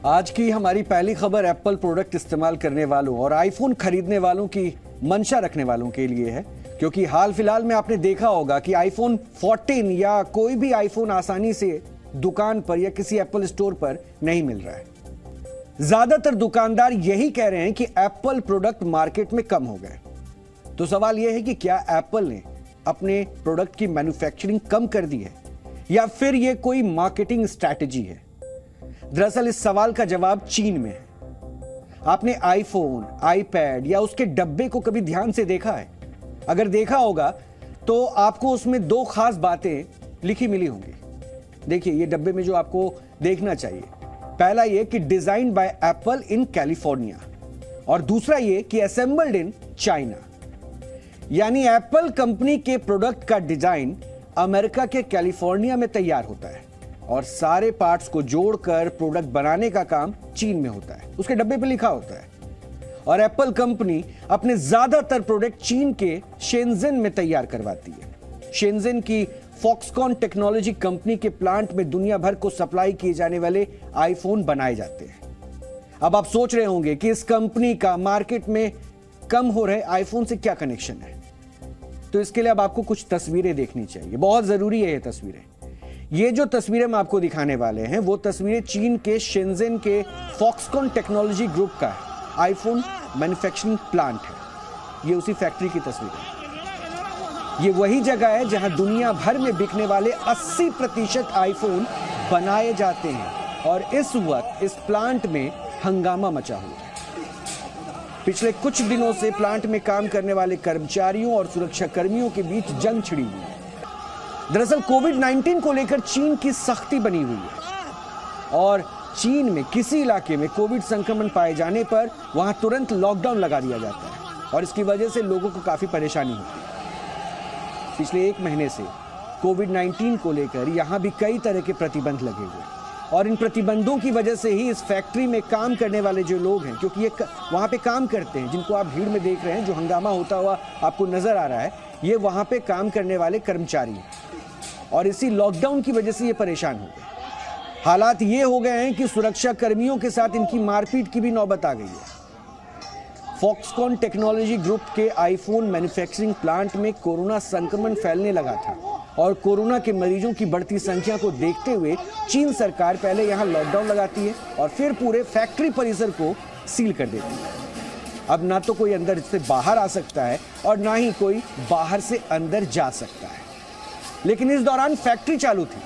आज की हमारी पहली खबर एप्पल प्रोडक्ट इस्तेमाल करने वालों और आईफोन खरीदने वालों की मंशा रखने वालों के लिए है, क्योंकि हाल फिलहाल में आपने देखा होगा कि आईफोन 14 या कोई भी आईफोन आसानी से दुकान पर या किसी एप्पल स्टोर पर नहीं मिल रहा है। ज्यादातर दुकानदार यही कह रहे हैं कि एप्पल प्रोडक्ट मार्केट में कम हो गए। तो सवाल यह है कि क्या एप्पल ने अपने प्रोडक्ट की मैन्युफैक्चरिंग कम कर दी है या फिर यह कोई मार्केटिंग स्ट्रैटेजी है? दरअसल इस सवाल का जवाब चीन में है। आपने आईफोन, आईपैड या उसके डब्बे को कभी ध्यान से देखा है? अगर देखा होगा तो आपको उसमें दो खास बातें लिखी मिली होंगी। देखिए, ये डब्बे में जो आपको देखना चाहिए, पहला ये कि design by apple in California, और दूसरा ये कि असेंबल्ड इन चाइना। यानी एप्पल कंपनी के प्रोडक्ट का डिजाइन अमेरिका के कैलिफोर्निया में तैयार होता है और सारे पार्ट्स को जोड़कर प्रोडक्ट बनाने का काम चीन में होता है, उसके डब्बे पे लिखा होता है। और एप्पल कंपनी अपने ज्यादातर प्रोडक्ट चीन के शेंजन में तैयार करवाती है। शेंजन की फॉक्सकॉन टेक्नोलॉजी कंपनी के प्लांट में दुनिया भर को सप्लाई किए जाने वाले आईफोन बनाए जाते हैं। अब आप सोच रहे होंगे कि इस कंपनी का मार्केट में कम हो रहे आईफोन से क्या कनेक्शन है? तो इसके लिए अब आपको कुछ तस्वीरें देखनी चाहिए, बहुत जरूरी है ये तस्वीरें। ये जो तस्वीरें मैं आपको दिखाने वाले हैं वो तस्वीरें चीन के शेंजन के फॉक्सकॉन टेक्नोलॉजी ग्रुप का आईफोन मैन्युफैक्चरिंग प्लांट है। ये उसी फैक्ट्री की तस्वीर है। ये वही जगह है जहां दुनिया भर में बिकने वाले 80% आईफोन बनाए जाते हैं और इस वक्त इस प्लांट में हंगामा मचा हुआ है। पिछले कुछ दिनों से प्लांट में काम करने वाले कर्मचारियों और सुरक्षा कर्मियों के बीच जंग छिड़ी हुई है। दरअसल कोविड-19 को लेकर चीन की सख्ती बनी हुई है और चीन में किसी इलाके में कोविड संक्रमण पाए जाने पर वहां तुरंत लॉकडाउन लगा दिया जाता है और इसकी वजह से लोगों को काफी परेशानी होती है। पिछले 1 महीने से कोविड-19 को लेकर यहां भी कई तरह के प्रतिबंध लगे हुए और इन प्रतिबंधों की वजह से ही इस फैक्ट्री में काम करने वाले जो लोग हैं, क्योंकि ये वहां पे काम करते हैं, जिनको आप भीड़ में देख रहे हैं, जो हंगामा होता हुआ आपको नजर आ रहा है, ये वहां पे काम करने वाले कर्मचारी हैं और इसी लॉकडाउन की वजह से ये परेशान हो गए। हालात ये हो गए हैं कि सुरक्षा कर्मियों के साथ इनकी मारपीट की भी नौबत आ गई है। फॉक्सकॉन टेक्नोलॉजी ग्रुप के आईफोन मैन्युफैक्चरिंग प्लांट में कोरोना संक्रमण फैलने लगा था और कोरोना के मरीजों की बढ़ती संख्या को देखते हुए चीन सरकार पहले यहां लॉकडाउन लगाती है और फिर पूरे फैक्ट्री परिसर को सील कर देती है। अब ना तो कोई अंदर से बाहर आ सकता है और ना ही कोई बाहर से अंदर जा सकता है। लेकिन इस दौरान फैक्ट्री चालू थी,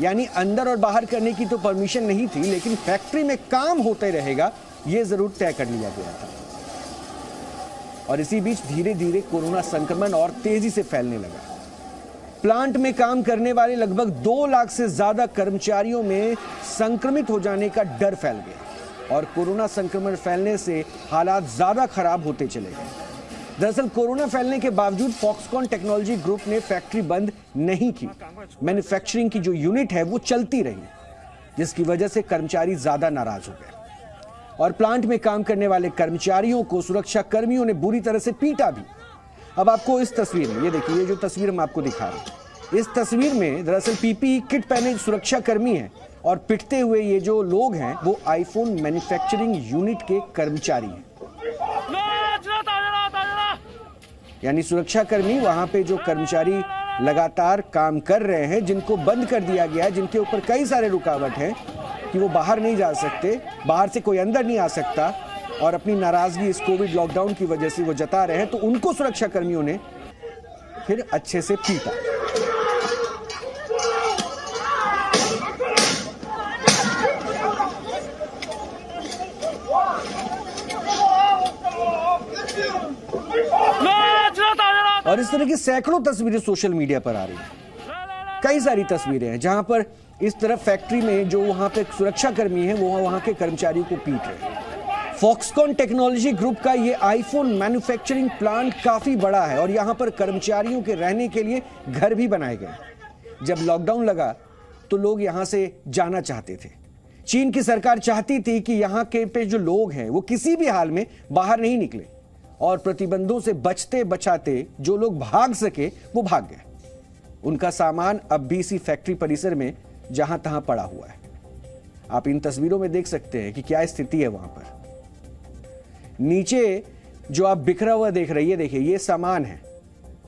यानी अंदर और बाहर करने की तो परमिशन नहीं थी, लेकिन फैक्ट्री में काम होते रहेगा यह जरूर तय कर लिया गया था। और इसी बीच धीरे धीरे कोरोना संक्रमण और तेजी से फैलने लगा। प्लांट में काम करने वाले लगभग 2 लाख से ज्यादा कर्मचारियों में संक्रमित हो जाने का डर फैल गया और कोरोना संक्रमण फैलने से हालात ज्यादा खराब होते चले गए। दरअसल कोरोना फैलने के बावजूद फॉक्सकॉन टेक्नोलॉजी ग्रुप ने फैक्ट्री बंद नहीं की। मैन्युफैक्चरिंग की जो यूनिट है वो चलती रही, जिसकी वजह से कर्मचारी ज्यादा नाराज हो गए और प्लांट में काम करने वाले कर्मचारियों को सुरक्षा कर्मियों ने बुरी तरह से पीटा भी। अब आपको इस तस्वीर में, ये देखिए, ये जो तस्वीर हम आपको दिखा रहे हैं, इस तस्वीर में दरअसल पीपीई किट पहने सुरक्षा कर्मी हैं और पिटते हुए ये जो लोग हैं वो आईफोन मैन्युफैक्चरिंग यूनिट के कर्मचारी हैं। यानी सुरक्षा कर्मी, वहां पे जो कर्मचारी लगातार काम कर रहे हैं, जिनको बंद कर दिया गया है, जिनके ऊपर कई सारे रुकावट हैं कि वो बाहर नहीं जा सकते, बाहर से कोई अंदर नहीं आ सकता और अपनी नाराजगी इस कोविड लॉकडाउन की वजह से वो जता रहे हैं, तो उनको सुरक्षा कर्मियों ने फिर अच्छे से पीटा। और इस तरह की सैकड़ों तस्वीरें सोशल मीडिया पर आ रही हैं। कई सारी तस्वीरें हैं जहां पर इस तरफ फैक्ट्री में जो वहां पे सुरक्षा कर्मी हैं वो वहां के कर्मचारियों को पीट रहे हैं। फॉक्सकॉन टेक्नोलॉजी ग्रुप का ये आईफोन मैन्युफैक्चरिंग प्लांट काफी बड़ा है और यहां पर कर्मचारियों के रहने के लिए घर भी बनाए गए। जब लॉकडाउन लगा तो लोग यहां से जाना चाहते थे। चीन की सरकार चाहती थी कि यहां के पे जो लोग हैं वो किसी भी हाल में बाहर नहीं निकले और प्रतिबंधों से बचते बचाते जो लोग भाग सके वो भाग गए। उनका सामान अब भी इसी फैक्ट्री परिसर में जहां तहां पड़ा हुआ है। आप इन तस्वीरों में देख सकते हैं कि क्या स्थिति है वहां पर। नीचे जो आप बिखरा हुआ देख रही है, देखिए ये सामान है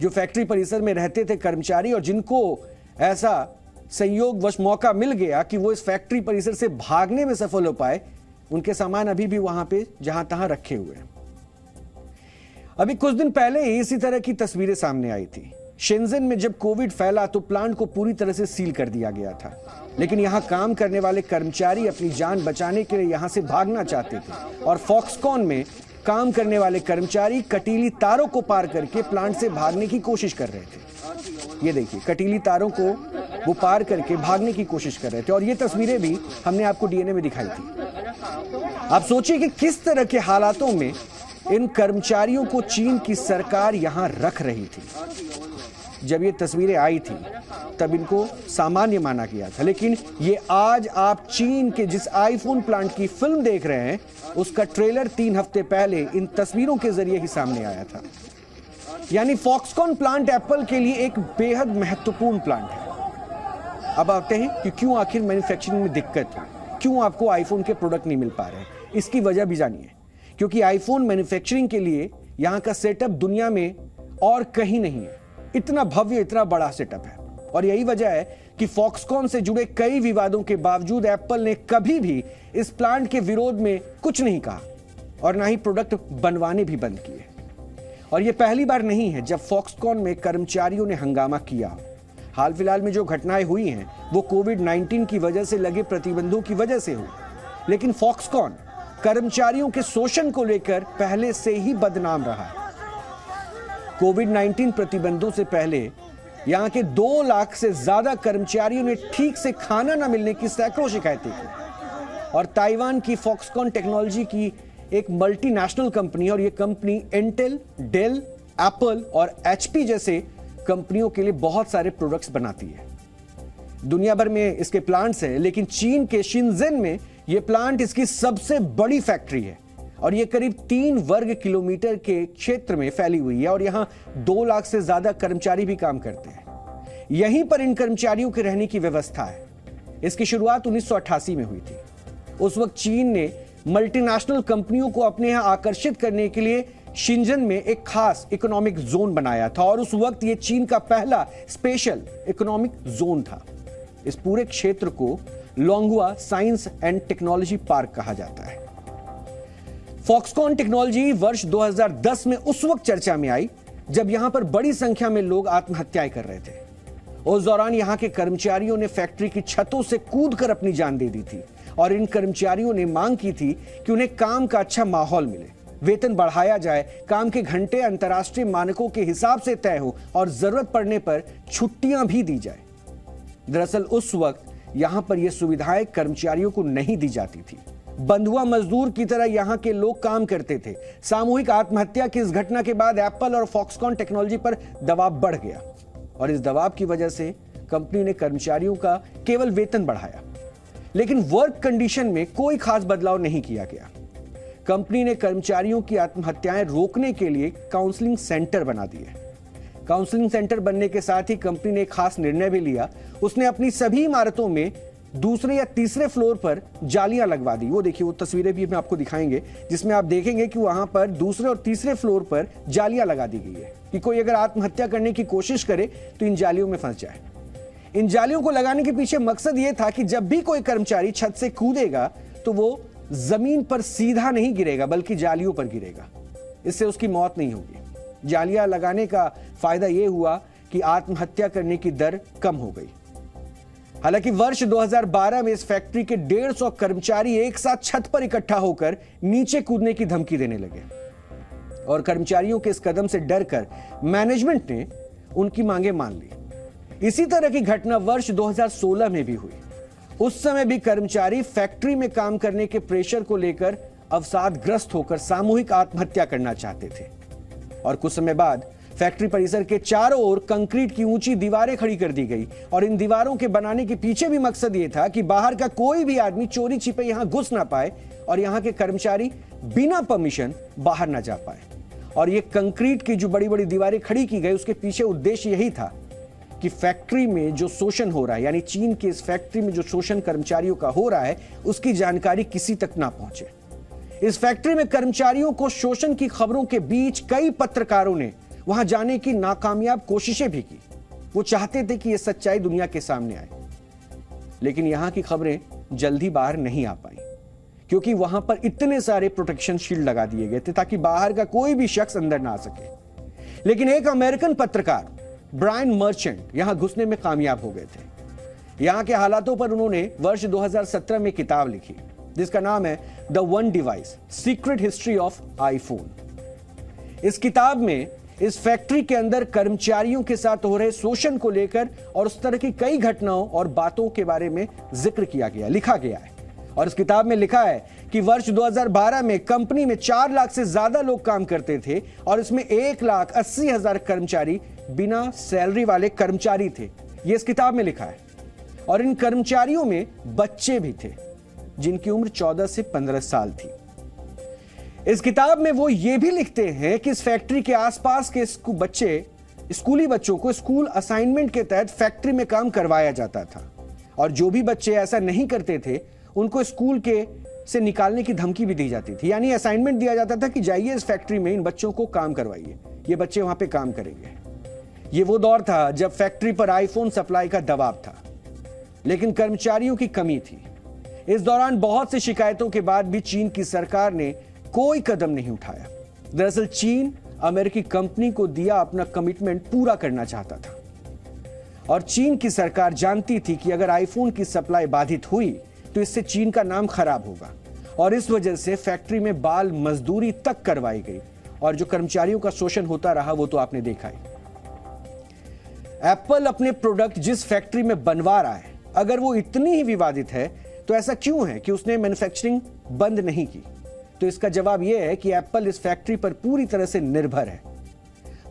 जो फैक्ट्री परिसर में रहते थे कर्मचारी, और जिनको ऐसा संयोगवश मौका मिल गया कि वो इस फैक्ट्री परिसर से भागने में सफल हो पाए, उनके सामान अभी भी वहां पे जहां तहां रखे हुए हैं। अभी कुछ दिन पहले इसी तरह की तस्वीरें सामने आई थी। शेंजन में जब कोविड फैला तो प्लांट को पूरी तरह से सील कर दिया गया था, लेकिन यहां काम करने वाले कर्मचारी अपनी जान बचाने के लिए यहां से भागना चाहते थे, और फॉक्सकॉन में काम करने वाले कर्मचारी कटीली तारों को पार करके प्लांट से भागने की कोशिश कर रहे थे। ये देखिए, कटीली तारों को वो पार करके भागने की कोशिश कर रहे थे, और ये तस्वीरें भी हमने आपको डीएनए में दिखाई थी। आप सोचिए कि किस तरह के हालातों में इन कर्मचारियों को चीन की सरकार यहां रख रही थी। जब ये तस्वीरें आई थी तब इनको सामान्य माना गया था, लेकिन ये आज आप चीन के जिस आईफोन प्लांट की फिल्म देख रहे हैं, उसका ट्रेलर 3 हफ्ते पहले इन तस्वीरों के जरिए ही सामने आया था। यानी फॉक्सकॉन प्लांट एप्पल के लिए एक बेहद महत्वपूर्ण प्लांट है। अब आते हैं कि क्यों आखिर मैन्युफैक्चरिंग में दिक्कत है, क्यों आपको आईफोन के प्रोडक्ट नहीं मिल पा रहे हैं। इसकी वजह भी जानिए, क्योंकि आईफोन मैन्युफैक्चरिंग के लिए यहां का सेटअप दुनिया में और कहीं नहीं है। इतना भव्य, इतना बड़ा सेटअप है, और यही वजह है कि फॉक्सकॉन से जुड़े कई विवादों के बावजूद एप्पल ने कभी भी इस प्लांट के विरोध में कुछ नहीं कहा, और ना ही प्रोडक्ट बनवाने भी बंद किए। और यह पहली बार नहीं है जब फॉक्सकॉन में कर्मचारियों ने हंगामा किया। हाल फिलहाल में जो घटनाएं हुई हैं वो कोविड-19 की वजह से लगे प्रतिबंधों की वजह से हुई, लेकिन फॉक्सकॉन कर्मचारियों के शोषण को लेकर पहले से ही बदनाम रहा है। कोविड-19 प्रतिबंधों से पहले यहां के 2 लाख से ज्यादा कर्मचारियों ने ठीक से खाना न मिलने की सैकड़ों शिकायतें की, और ताइवान की फॉक्सकॉन टेक्नोलॉजी की एक मल्टीनेशनल कंपनी, और यह कंपनी इंटेल, डेल, एप्पल और एचपी जैसे कंपनियों के लिए बहुत सारे प्रोडक्ट्स बनाती है। दुनिया भर में इसके प्लांट्स हैं, लेकिन चीन के शिनजेन में यह प्लांट इसकी सबसे बड़ी फैक्ट्री है, और यह करीब 3 वर्ग किलोमीटर के क्षेत्र में फैली हुई है, और यहां 2 लाख से ज्यादा कर्मचारी भी काम करते हैं। यहीं पर इन कर्मचारियों के रहने की व्यवस्था है। इसकी शुरुआत 1988 में हुई थी। उस वक्त चीन ने मल्टीनेशनल कंपनियों को अपने यहां आकर्षित करने के लिए शिनजन में एक खास इकोनॉमिक जोन बनाया था, और उस वक्त यह चीन का पहला स्पेशल इकोनॉमिक जोन था। इस पूरे क्षेत्र को लोंगहुआ साइंस एंड टेक्नोलॉजी पार्क कहा जाता है। फॉक्सकॉन टेक्नोलॉजी वर्ष 2010 में उस वक्त चर्चा में आई जब यहां पर बड़ी संख्या में लोग आत्महत्याएं कर रहे थे। उस दौरान यहां के कर्मचारियों ने फैक्ट्री की छतों से कूदकर अपनी जान दे दी थी, और इन कर्मचारियों ने मांग की थी कि उन्हें काम का अच्छा माहौल मिले, वेतन बढ़ाया जाए, काम के घंटे अंतर्राष्ट्रीय मानकों के हिसाब से तय हो, और जरूरत पड़ने पर छुट्टियां भी दी जाए। दरअसल उस वक्त यहां पर यह सुविधाएं कर्मचारियों को नहीं दी जाती थी। बंधुआ मजदूर की तरह यहां के लोग काम करते थे। सामूहिक आत्महत्या की इस घटना के बाद एप्पल और फॉक्सकॉन टेक्नोलॉजी पर दबाव बढ़ गया, और इस दबाव की वजह से कंपनी ने कर्मचारियों का केवल वेतन बढ़ाया, लेकिन वर्क कंडीशन में कोई खास बदलाव नहीं किया गया। कंपनी ने कर्मचारियों की आत्महत्याएं रोकने के लिए काउंसलिंग सेंटर बना दिए। काउंसलिंग सेंटर बनने के साथ ही कंपनी ने एक खास निर्णय भी लिया। उसने अपनी सभी इमारतों में दूसरे या तीसरे फ्लोर पर जालियां लगवा दी। वो देखिए, वो तस्वीरें भी हम आपको दिखाएंगे, जिसमें आप देखेंगे कि वहां पर दूसरे और तीसरे फ्लोर पर जालियां लगा दी गई है कि कोई अगर आत्महत्या करने की कोशिश करे तो इन जालियों में फंस जाए। इन जालियों को लगाने के पीछे मकसद यह था कि जब भी कोई कर्मचारी छत से कूदेगा तो वो जमीन पर सीधा नहीं गिरेगा, बल्कि जालियों पर गिरेगा। इससे उसकी मौत नहीं होगी। जालियां लगाने का फायदा यह हुआ कि आत्महत्या करने की दर कम हो गई। हालांकि वर्ष 2012 में इस फैक्ट्री के 150 कर्मचारी एक साथ छत पर इकट्ठा होकर नीचे कूदने की धमकी देने लगे, और कर्मचारियों के इस कदम से डरकर मैनेजमेंट ने उनकी मांगे मान ली। इसी तरह की घटना वर्ष 2016 में भी हुई। उस समय भी कर्मचारी फैक्ट्री में काम करने के प्रेशर को लेकर अवसादग्रस्त होकर सामूहिक आत्महत्या करना चाहते थे, और कुछ समय बाद फैक्ट्री परिसर के चारों ओर कंक्रीट की ऊंची दीवारें खड़ी कर दी गई, और इन दीवारों के बनाने के पीछे भी मकसद यह था कि बाहर का कोई भी आदमी चोरी छिपे यहां घुस ना पाए, और यहां के कर्मचारी बिना परमिशन बाहर ना जा पाए। और ये कंक्रीट की जो बड़ी बड़ी दीवारें खड़ी की गई, उसके पीछे उद्देश्य यही था कि फैक्ट्री में जो शोषण हो रहा है, यानी चीन के इस फैक्ट्री में जो शोषण कर्मचारियों का हो रहा है, उसकी जानकारी किसी तक ना पहुंचे। इस फैक्ट्री में कर्मचारियों को शोषण की खबरों के बीच कई पत्रकारों ने वहां जाने की नाकामयाब कोशिशें भी की। वो चाहते थे कि यह सच्चाई दुनिया के सामने आए, लेकिन यहां की खबरें जल्दी बाहर नहीं आ पाई, क्योंकि वहां पर इतने सारे प्रोटेक्शन शील्ड लगा दिए गए थे ताकि बाहर का कोई भी शख्स अंदर ना आ सके। लेकिन एक अमेरिकन पत्रकार ब्रायन मर्चेंट यहां घुसने में कामयाब हो गए थे। यहां के हालातों पर उन्होंने वर्ष 2017 में किताब लिखी, जिसका नाम है the one device, secret history of iPhone. इस किताब में इस फैक्ट्री के अंदर कर्मचारियों के साथ हो रहे शोषण को लेकर और उस तरह की कई घटनाओं और बातों के बारे में जिक्र किया गया, लिखा गया है। और इस किताब में लिखा है कि वर्ष 2012 में कंपनी में 4 लाख से ज्यादा लोग काम करते थे और इसमें 1,80,000 कर्मचारी बिना सैलरी वाले कर्मचारी थे। यह इस किताब में लिखा है। और इन कर्मचारियों में बच्चे भी थे, जिनकी उम्र 14 से 15 साल थी। इस किताब में वो ये भी लिखते हैं कि इस फैक्ट्री के आसपास के स्कूली बच्चों को स्कूल असाइनमेंट के तहत फैक्ट्री में काम करवाया जाता था, और जो भी बच्चे ऐसा नहीं करते थे उनको स्कूल से निकालने की धमकी भी दी जाती थी। यानी असाइनमेंट दिया जाता था कि जाइए इस फैक्ट्री में इन बच्चों को काम करवाइए, ये बच्चे वहां पे काम करेंगे। ये वो दौर था जब फैक्ट्री पर आईफोन सप्लाई का दबाव था, लेकिन कर्मचारियों की कमी थी। इस दौरान बहुत सी शिकायतों के बाद भी चीन की सरकार ने कोई कदम नहीं उठाया। दरअसल चीन अमेरिकी कंपनी को दिया अपना कमिटमेंट पूरा करना चाहता था, और चीन की सरकार जानती थी कि अगर आईफोन की सप्लाई बाधित हुई तो इससे चीन का नाम खराब होगा, और इस वजह से फैक्ट्री में बाल मजदूरी तक करवाई गई, और जो कर्मचारियों का शोषण होता रहा वो तो आपने देखा ही। एप्पल अपने प्रोडक्ट जिस फैक्ट्री में बनवा रहा है, अगर वो इतनी ही विवादित है तो ऐसा क्यों है कि उसने मैन्युफैक्चरिंग बंद नहीं की? तो इसका जवाब यह है कि एप्पल इस फैक्ट्री पर पूरी तरह से निर्भर है।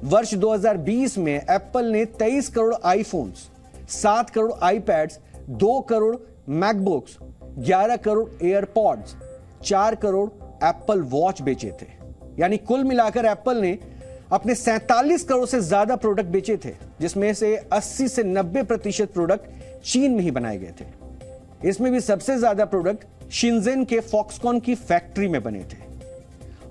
वर्ष 2020 में एप्पल ने 23 crore iPhones, 7 crore iPads, 2 crore MacBooks, 11 crore AirPods, 4 crore Apple watch बेचे थे। यानी कुल मिलाकर एप्पल ने अपने 47 करोड़ से ज्यादा प्रोडक्ट बेचे थे, जिसमें से 80 से 90% प्रोडक्ट चीन में ही बनाए गए थे। इसमें भी सबसे ज्यादा प्रोडक्ट शिनजेन के फॉक्सकॉन की फैक्ट्री में बने थे।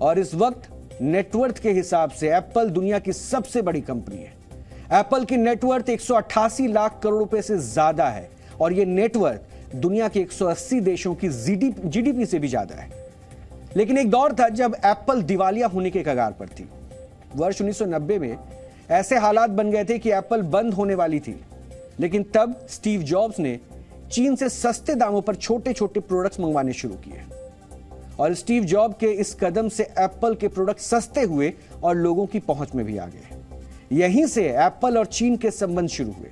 और इस वक्त नेटवर्थ के हिसाब से एप्पल दुनिया की सबसे बड़ी कंपनी है। एप्पल की नेटवर्थ 188 लाख करोड़ रुपए से ज्यादा है, और यह नेटवर्थ दुनिया के 180 देशों की जीडीपी से भी ज्यादा है। लेकिन एक दौर था जब एप्पल दिवालिया होने के कगार पर थी। वर्ष 1990 में ऐसे हालात बन गए थे कि एप्पल बंद होने वाली थी, लेकिन तब स्टीव जॉब्स ने चीन से सस्ते दामों पर छोटे छोटे प्रोडक्ट्स मंगवाने शुरू किए, और स्टीव जॉब के इस कदम से एप्पल के प्रोडक्ट सस्ते हुए और लोगों की पहुंच में भी आ गए। यहीं से एप्पल और चीन के संबंध शुरू हुए।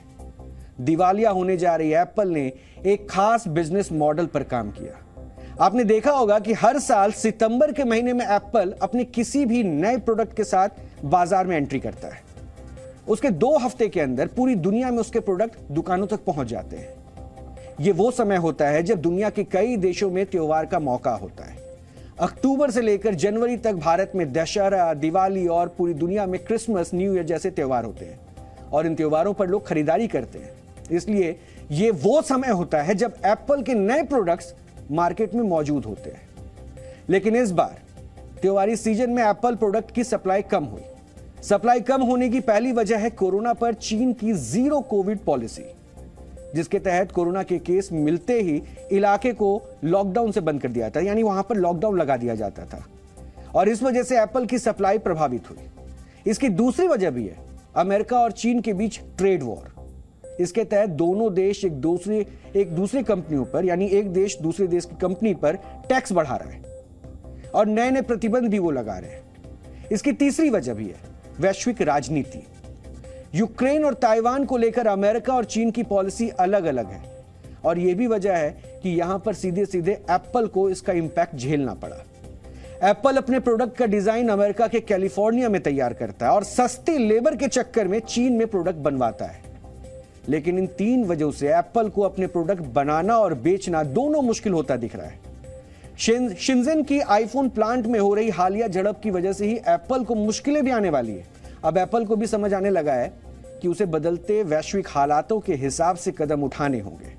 दिवालिया होने जा रही एप्पल ने एक खास बिजनेस मॉडल पर काम किया। आपने देखा होगा कि हर साल सितंबर के महीने में एप्पल अपने किसी भी नए प्रोडक्ट के साथ बाजार में एंट्री करता है। उसके 2 हफ्ते के अंदर पूरी दुनिया में उसके प्रोडक्ट दुकानों तक पहुंच जाते हैं। यह वो समय होता है जब दुनिया के कई देशों में त्योहार का मौका होता है। अक्टूबर से लेकर जनवरी तक भारत में दशहरा, दिवाली और पूरी दुनिया में क्रिसमस, न्यू ईयर जैसे त्योहार होते हैं, और इन त्योहारों पर लोग खरीदारी करते हैं। इसलिए यह वो समय होता है जब एप्पल के नए प्रोडक्ट्स मार्केट में मौजूद होते हैं। लेकिन इस बार त्योहारी सीजन में एप्पल प्रोडक्ट की सप्लाई कम हुई। सप्लाई कम होने की पहली वजह है कोरोना पर चीन की जीरो कोविड पॉलिसी, जिसके तहत कोरोना के केस मिलते ही इलाके को लॉकडाउन से बंद कर दिया था, यानी वहां पर लॉकडाउन लगा दिया जाता था, और इस वजह से एप्पल की सप्लाई प्रभावित हुई। इसकी दूसरी वजह भी है अमेरिका और चीन के बीच ट्रेड वॉर। इसके तहत दोनों देश एक दूसरे कंपनियों पर, यानी एक देश दूसरे देश की कंपनी पर टैक्स बढ़ा रहा है, और नए नए प्रतिबंध भी वो लगा रहे हैं। इसकी तीसरी वजह भी है वैश्विक राजनीति। यूक्रेन और ताइवान को लेकर अमेरिका और चीन की पॉलिसी अलग अलग है, और यह भी वजह है कि यहां पर सीधे सीधे एप्पल को इसका इंपैक्ट झेलना पड़ा। एप्पल अपने प्रोडक्ट का डिजाइन अमेरिका के कैलिफोर्निया में तैयार करता है और सस्ती लेबर के चक्कर में चीन में प्रोडक्ट बनवाता है। लेकिन इन 3 वजहों से एप्पल को अपने प्रोडक्ट बनाना और बेचना दोनों मुश्किल होता दिख रहा है। शिनजेन की आईफोन प्लांट में हो रही हालिया झड़प की वजह से ही एप्पल को मुश्किलें भी आने वाली है। अब एप्पल को भी समझ आने लगा है कि उसे बदलते वैश्विक हालातों के हिसाब से कदम उठाने होंगे।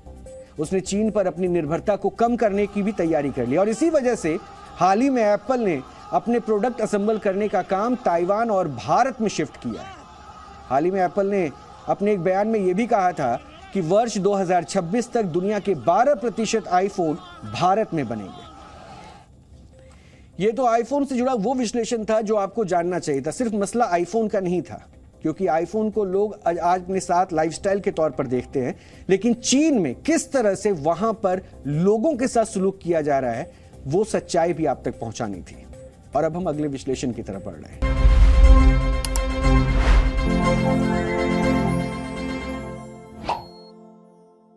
उसने चीन पर अपनी निर्भरता को कम करने की भी तैयारी कर ली और इसी वजह से हाल ही में एप्पल ने अपने प्रोडक्ट असेंबल करने का काम ताइवान और भारत में शिफ्ट किया है। हाल ही में एप्पल ने अपने एक बयान में यह भी कहा था कि वर्ष 2026 तक दुनिया के 12% आईफोन भारत में बनेंगे। यह तो आईफोन से जुड़ा वो विश्लेषण था जो आपको जानना चाहिए था। सिर्फ मसला आईफोन का नहीं था, क्योंकि आईफोन को लोग आज अपने साथ लाइफस्टाइल के तौर पर देखते हैं, लेकिन चीन में किस तरह से वहां पर लोगों के साथ सलूक किया जा रहा है वो सच्चाई भी आप तक पहुंचानी थी। और अब हम अगले विश्लेषण की तरफ बढ़ रहे हैं।